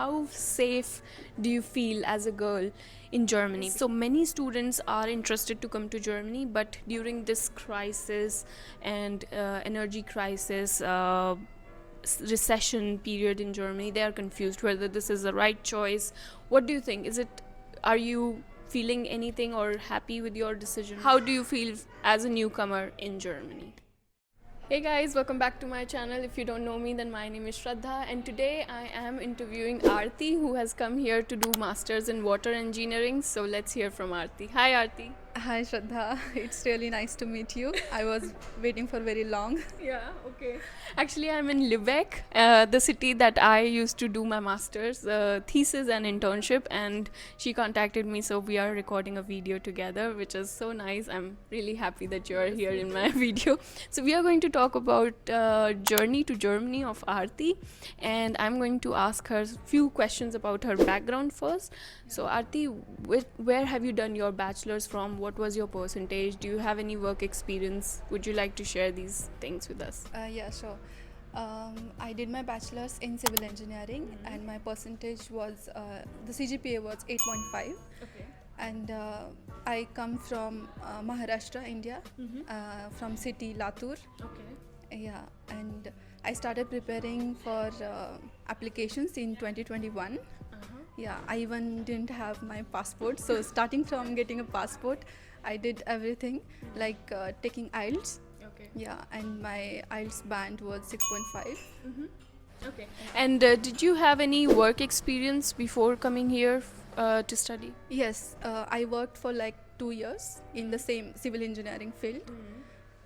how safe do you feel as a girl in Germany? So many students are interested to come to Germany, but during this crisis and energy crisis, recession period in Germany, they are confused whether this is the right choice. What do you think? Are you feeling anything or happy with your decision? How do you feel as a newcomer in Germany? Hey guys, welcome back to my channel. If you don't know me, then my name is Shraddha, and today I am interviewing Aarti, who has come here to do masters in water engineering. So let's hear from Aarti. Hi Aarti. Hi Shraddha, it's really nice to meet you. I was waiting for very long. Yeah, okay. Actually, I'm in Lübeck, the city that I used to do my master's thesis and internship, and she contacted me, so we are recording a video together, which is so nice. I'm really happy that you are here in my video. So we are going to talk about journey to Germany of Aarti, and I'm going to ask her a few questions about her background first. So Aarti, where have you done your bachelor's from? What was your percentage? Do you have any work experience? Would you like to share these things with us? Yeah, sure. I did my bachelor's in civil engineering, and my percentage was the CGPA was 8.5. Okay. And I come from Maharashtra, India, from city Latur. Okay. Yeah, and I started preparing for applications in 2021. Yeah, I even didn't have my passport. So starting from getting a passport, I did everything like taking IELTS. Okay. Yeah, and my IELTS band was 6.5. Okay. And did you have any work experience before coming here to study? Yes, I worked for like 2 years in the same civil engineering field.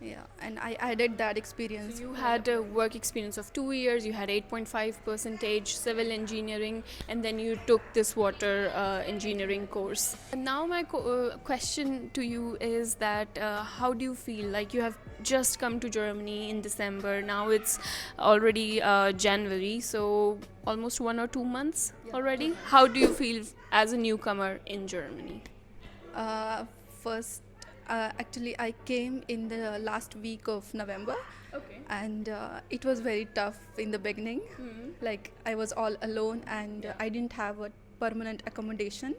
Yeah, and I added that experience. So you had a work experience of 2 years, you had 8.5 percentage civil engineering, and then you took this water engineering course. And now my question to you is that how do you feel? Like, you have just come to Germany in December, now it's already January, so almost 1 or 2 months already. How do you feel as a newcomer in Germany? First, actually, I came in the last week of November. Okay. And it was very tough in the beginning. Like, I was all alone, and I didn't have a permanent accommodation.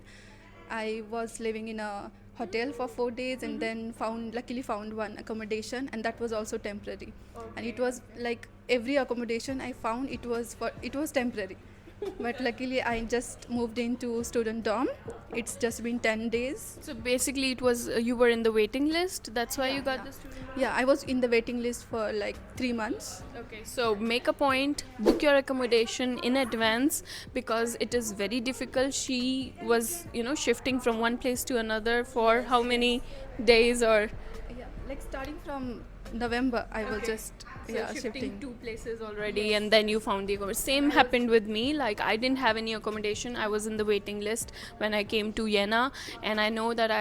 I was living in a hotel for 4 days, and then luckily found one accommodation, and that was also temporary. And it was like every accommodation I found, it was temporary. But luckily I just moved into student dorm. It's just been 10 days. So basically it was you were in the waiting list, that's why you got the student loan? Yeah, I was in the waiting list for like 3 months. Okay, so make a point, book your accommodation in advance, because it is very difficult. She was, shifting from one place to another for how many days? Or Yeah, like starting from November, I was just shifting 2 places already, and then you found the accommodation. Same happened with me. Like, I didn't have any accommodation. I was in the waiting list when I came to Jena, and I know that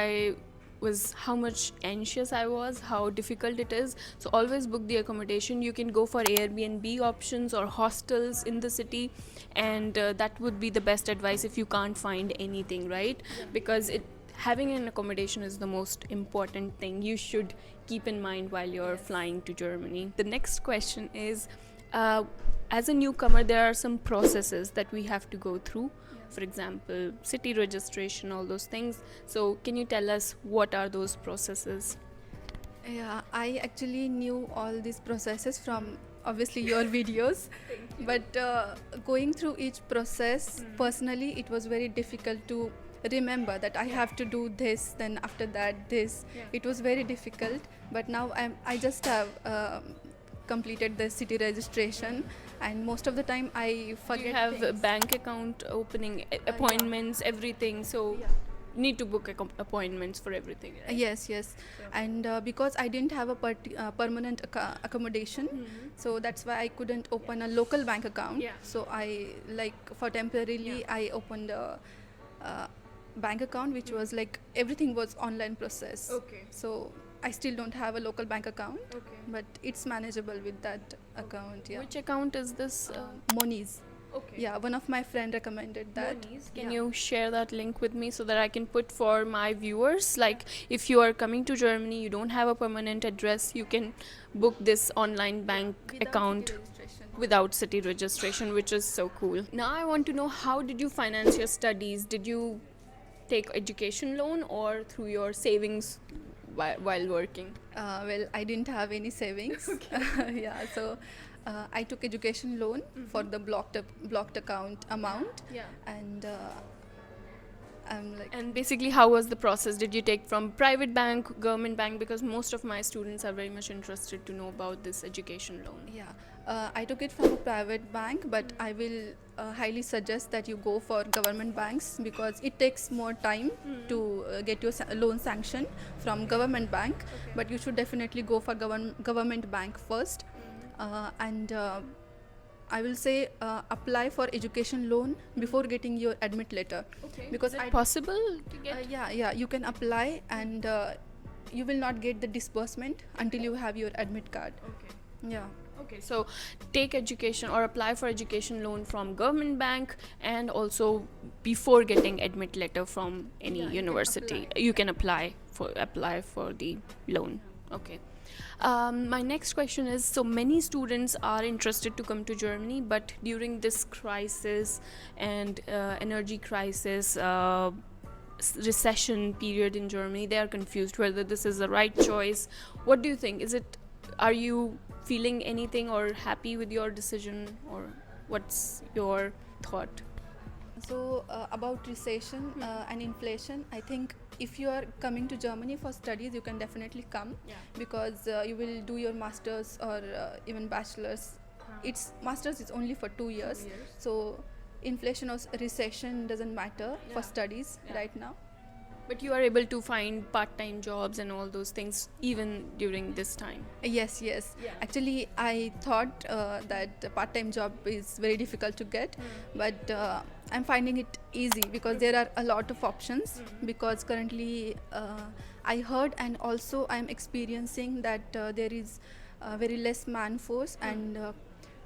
how much anxious I was, how difficult it is. So always book the accommodation. You can go for Airbnb options or hostels in the city, and that would be the best advice if you can't find anything, right? Because having an accommodation is the most important thing you should keep in mind while you're flying to Germany. The next question is, as a newcomer, there are some processes that we have to go through. For example, city registration, all those things. So can you tell us what are those processes? Yeah, I actually knew all these processes from obviously your videos. But going through each process, personally, it was very difficult to remember that I have to do this, then after that this. It was very difficult, but now I just have completed the city registration, and most of the time I forget. You have a things. bank account opening, appointments, everything, so need to book appointments for everything, right? Yes. And because I didn't have a permanent accommodation, so that's why I couldn't open a local bank account. So I, like, for temporarily I opened a bank account, which was like everything was online process. Okay. So I still don't have a local bank account. Okay. But it's manageable with that account. Yeah. Which account is this? Monies. Okay. Yeah, one of my friend recommended that. Can you share that link with me so that I can put for my viewers? Like, if you are coming to Germany, you don't have a permanent address, you can book this online bank Without account. city registration. without city registration, which is so cool. Now I want to know, how did you finance your studies? Did you take education loan or through your savings while working? Well, I didn't have any savings. Yeah, so I took education loan for the blocked account amount, Yeah. and I'm like, And basically, how was the process? Did you take from private bank, government bank? Because most of my students are very much interested to know about this education loan. yeah, I took it from a private bank, but I will highly suggest that you go for government banks because it takes more time to get your loan sanction from government bank. But you should definitely go for government bank first, and I will say apply for education loan before getting your admit letter. Okay. Because Is it I possible to get? yeah, you can apply, and you will not get the disbursement until you have your admit card. Okay. Yeah. Okay, so take education or apply for education loan from government bank, and also before getting admit letter from any Yeah, you can university, apply. you can apply for the loan. Okay. My next question is, so many students are interested to come to Germany, but during this crisis and energy crisis, recession period in Germany, they are confused whether this is the right choice. What do you think? Are you feeling anything or happy with your decision, or what's your thought? So about recession and inflation, I think if you are coming to Germany for studies, you can definitely come, Yeah. because you will do your masters or even bachelors. It's masters is only for 2 years, 2 years. so inflation or recession doesn't matter Yeah. for studies Yeah. right now. But you are able to find part-time jobs and all those things even during this time. Yes, yes. Yeah. Actually, I thought that a part-time job is very difficult to get, but I'm finding it easy because there are a lot of options. Because currently, I heard and also I'm experiencing that there is very less man force, and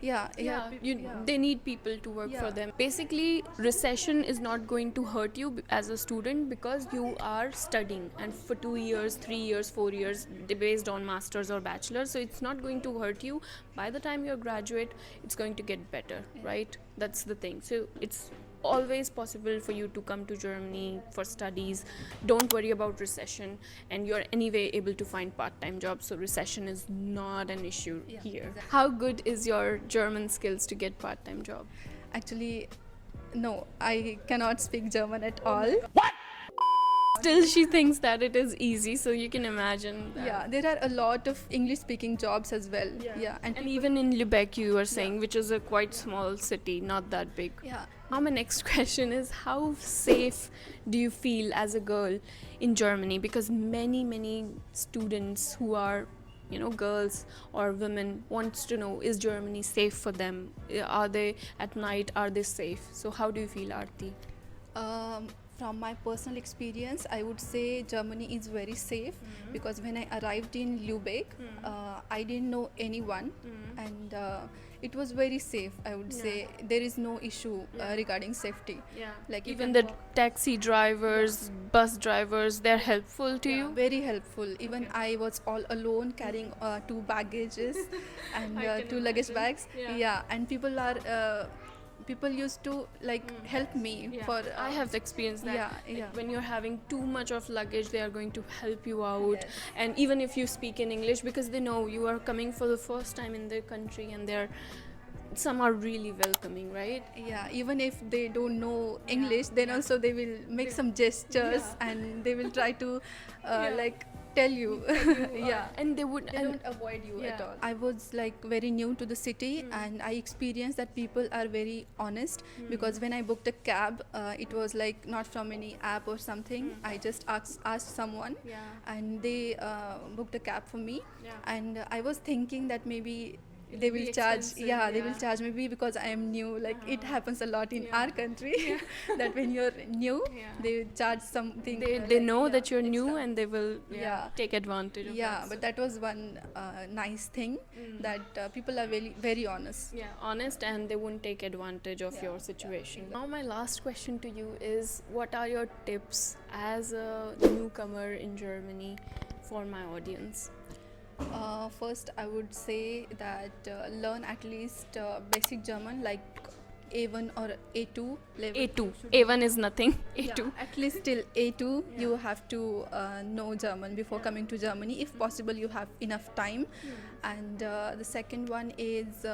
They need people to work for Yeah. them. Basically, recession is not going to hurt you as a student because you are studying, and for 2 years, 3 years, 4 years, based on masters or bachelors, so it's not going to hurt you. By the time you're graduate, it's going to get better, right? That's the thing. So it's always possible for you to come to Germany for studies. Don't worry about recession, and you're anyway able to find part-time jobs, so recession is not an issue Yeah, here. exactly. How good is your German skills to get part-time job? Actually, no, I cannot speak German at all. Still, she thinks that it is easy, so you can imagine that. Yeah, there are a lot of English-speaking jobs as well. Yeah, And even in Lübeck, you were saying, which is a quite small city, not that big. yeah. Now my next question is, how safe do you feel as a girl in Germany? Because many students who are, girls or women wants to know, is Germany safe for them? Are they at night? Are they safe? So how do you feel, Aarti? From my personal experience, I would say Germany is very safe because when I arrived in Lübeck, I didn't know anyone, and it was very safe. I would say there is no issue regarding safety. Yeah. Like you Even can the walk- taxi drivers, bus drivers, they're helpful to you? Very helpful. Even I was all alone carrying 2 baggages and I can 2 luggage imagine. bags. Yeah. And people used to help me for. I have experienced that. Yeah, Like, yeah. when you're having too much of luggage, they are going to help you out. Yes. And even if you speak in English, because they know you are coming for the first time in their country, and some are really welcoming, right? Yeah, even if they don't know English, then also they will make some gestures and they will try to tell you. Yeah. And they would. They and don't avoid you at Yeah. all. I was very new to the city, and I experienced that people are very honest, because when I booked a cab, it was not from any app or something. I just asked someone, Yeah. and they booked a cab for me. Yeah. And I was thinking that maybe It they will be will charge. expensive, Yeah, they will yeah. charge maybe because I am new. It happens a lot in Yeah. our country that when you're new, Yeah. they charge something. They know that you're new, extra. and they will Yeah. take advantage of Yeah, that. but that was one nice thing, that people are very, very honest. Yeah, honest, and they won't take advantage of your situation. Now my last question to you is, what are your tips as a newcomer in Germany for my audience? First, I would say that learn at least basic German, like A1 or A2 level. A2. A1 is nothing. A2. Yeah, at least till A2, you have to know German before coming to Germany. If possible, you have enough time. And the second one is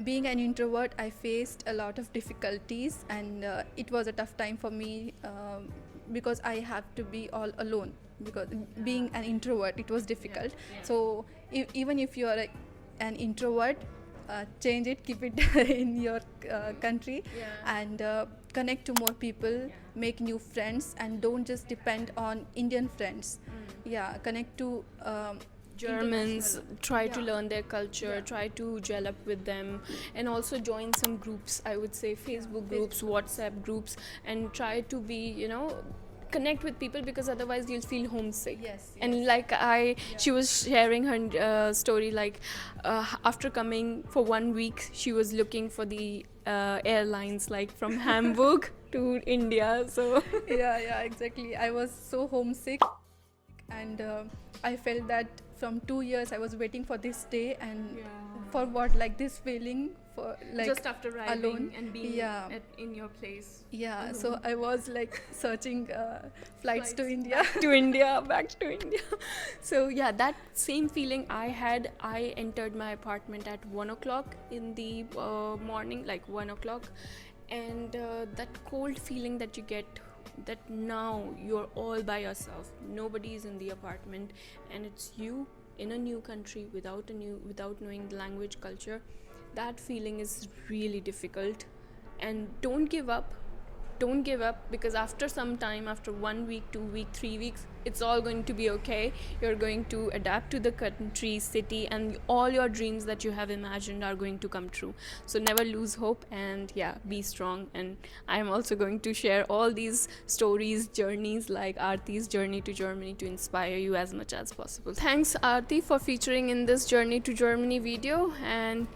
being an introvert. I faced a lot of difficulties, and it was a tough time for me because I have to be all alone. Because being an introvert, it was difficult. So even if you are an introvert, change it, keep it in your country, and connect to more people, make new friends, and don't just depend on Indian friends. Yeah, connect to Germans, try to Yeah. learn their culture, try to gel up with them, and also join some groups. I would say Facebook groups, WhatsApp groups, and try to be, connect with people, because otherwise you'll feel homesick. Yes, And like she was sharing her story, like after coming for 1 week, she was looking for the airlines, like from Hamburg to India. So yeah, exactly. I was so homesick, and I felt that from 2 years I was waiting for this day, and for what, like this feeling for like just after arriving alone. and being Yeah. in your place. Yeah, so I was like searching flights to India. Back to India. So yeah, that same feeling I had. I entered my apartment at 1 o'clock in the morning, like 1 o'clock, and that cold feeling that you get, that now you're all by yourself, nobody is in the apartment, and it's you in a new country without knowing the language, culture. That feeling is really difficult. And don't give up, because after some time, after 1 week, 2 week, 3 weeks, it's all going to be okay. You're going to adapt to the country, city, and all your dreams that you have imagined are going to come true. So never lose hope, and yeah, be strong. And I'm also going to share all these stories, journeys, like Aarti's journey to Germany, to inspire you as much as possible. Thanks, Aarti, for featuring in this Journey to Germany video. And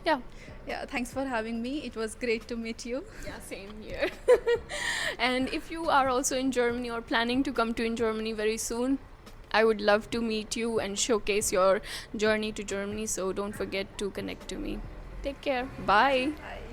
Yeah, thanks for having me. It was great to meet you. yeah, same here. And if you are also in Germany or planning to come to in Germany very soon, I would love to meet you and showcase your journey to Germany. So don't forget to connect to me. Take care. Bye. Bye.